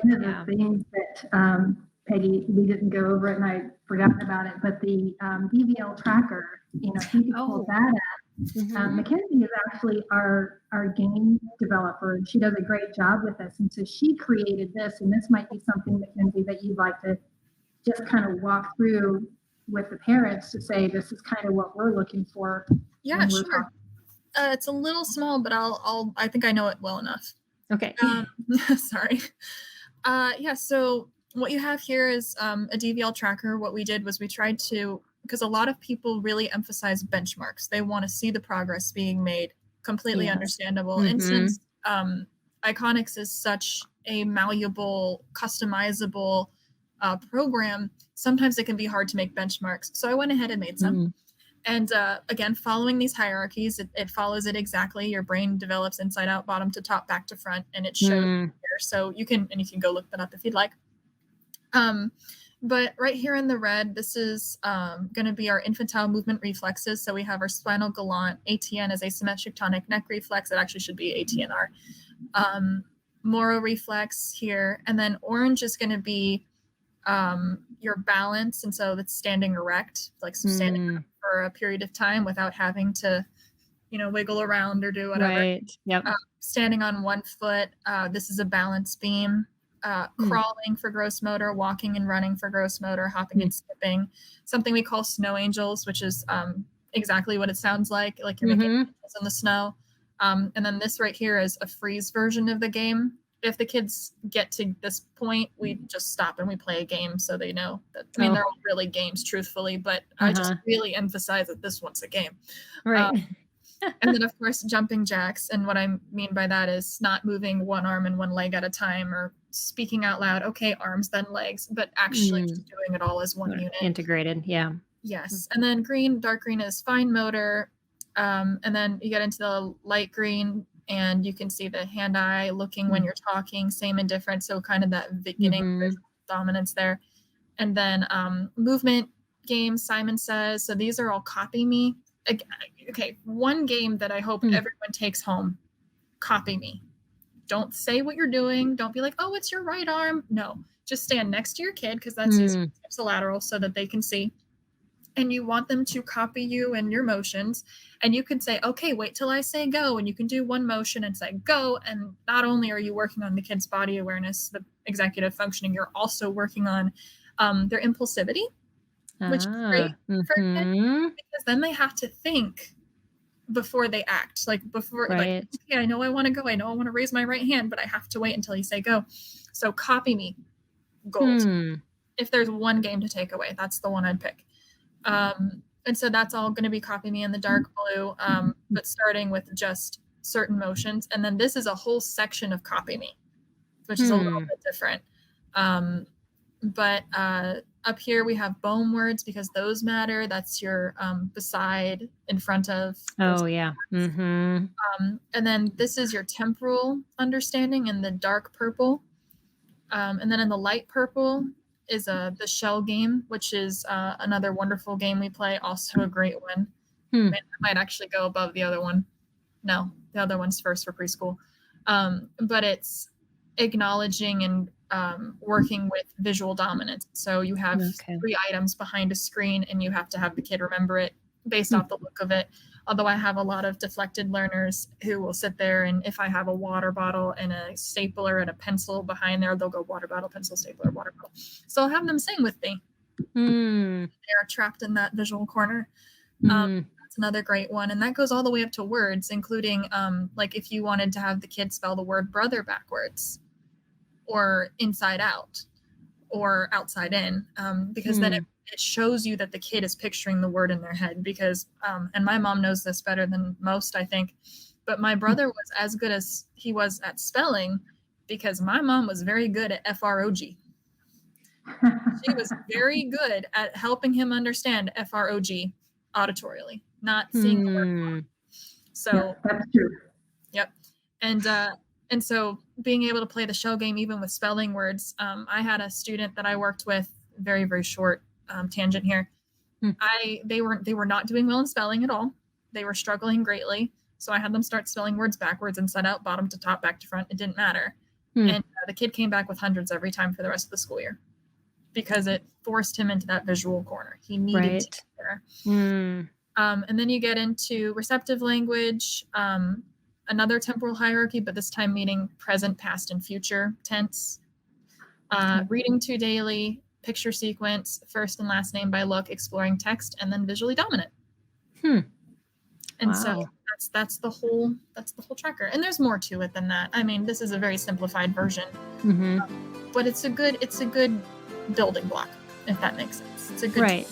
One of the things that, Peggy, we didn't go over it and I forgot about it, but the DVL tracker, if you could pull that up. MacKenzie is actually our game developer, and she does a great job with this. And so she created this, and this might be something, MacKenzie, that you'd like to just kind of walk through with the parents to say, this is kind of what we're looking for. Yeah, sure. It's a little small, but I think I know it well enough. Okay. Sorry. So what you have here is a DVL tracker. What we did was we tried to, because a lot of people really emphasize benchmarks. They want to see the progress being made. Completely understandable. And since Iconix is such a malleable, customizable program, sometimes it can be hard to make benchmarks. So I went ahead and made some. And again, following these hierarchies, it follows it exactly. Your brain develops inside out, bottom to top, back to front, and it shows here. So you can go look that up if you'd like. But right here in the red, this is going to be our infantile movement reflexes. So we have our spinal gallant. ATN is asymmetric tonic neck reflex. It actually should be ATNR. Moro reflex here. And then orange is going to be your balance. And so that's standing erect, like standing for a period of time without having to, wiggle around or do whatever. Right. Yep. Standing on one foot. This is a balance beam. Crawling for gross motor, walking and running for gross motor, hopping and skipping. Something we call snow angels, which is exactly what it sounds like you're making angels in the snow. And then this right here is a freeze version of the game. If the kids get to this point, we just stop and we play a game so they know that, they're all really games, truthfully, but I just really emphasize that this one's a game. Right. And then, of course, jumping jacks. And what I mean by that is not moving one arm and one leg at a time or speaking out loud, okay, arms, then legs, but actually just doing it all as one unit. Integrated, yeah. Yes. And then dark green is fine motor. And then you get into the light green and you can see the hand-eye looking when you're talking, same and different. So kind of that beginning dominance there. And then movement games, Simon says. So these are all copy me. Okay, one game that I hope everyone takes home, copy me. Don't say what you're doing. Don't be like, oh, it's your right arm. No, just stand next to your kid because that's ipsilateral so that they can see. And you want them to copy you and your motions. And you can say, okay, wait till I say go. And you can do one motion and say go. And not only are you working on the kid's body awareness, the executive functioning, you're also working on their impulsivity, which is great for kids because then they have to think before they act. Okay, I know I want to go. I know I want to raise my right hand, but I have to wait until you say go. So copy me, gold. If there's one game to take away, that's the one I'd pick. And so that's all going to be copy me in the dark blue, but starting with just certain motions. And then this is a whole section of copy me, which is a little bit different. But up here we have bone words because those matter. That's your beside, in front of. Oh, yeah. And then this is your temporal understanding in the dark purple. And then in the light purple is the shell game, which is another wonderful game we play. Also a great one. I might actually go above the other one. No, the other one's first for preschool. But it's acknowledging and working with visual dominance. So you have 3 items behind a screen and you have to have the kid remember it based off the look of it. Although I have a lot of deflected learners who will sit there and if I have a water bottle and a stapler and a pencil behind there, they'll go water bottle, pencil, stapler, water bottle. So I'll have them sing with me. They're trapped in that visual corner. That's another great one. And that goes all the way up to words, including like if you wanted to have the kid spell the word brother backwards or inside out or outside in, because then it shows you that the kid is picturing the word in their head because, and my mom knows this better than most, I think, but my brother was as good as he was at spelling because my mom was very good at FROG. She was very good at helping him understand FROG auditorially, not seeing the word. So that's true. Yep. And so being able to play the shell game, even with spelling words, I had a student that I worked with, very, very short tangent here. They were not doing well in spelling at all. They were struggling greatly. So I had them start spelling words backwards, inside out, bottom to top, back to front. It didn't matter. And the kid came back with hundreds every time for the rest of the school year because it forced him into that visual corner. He needed to be there. And then you get into receptive language, another temporal hierarchy, but this time meaning present, past, and future tense. Reading to daily, picture sequence, first and last name by look, exploring text, and then visually dominant. And so that's the whole tracker. And there's more to it than that. I mean, this is a very simplified version, but it's a good building block, if that makes sense. It's a good right.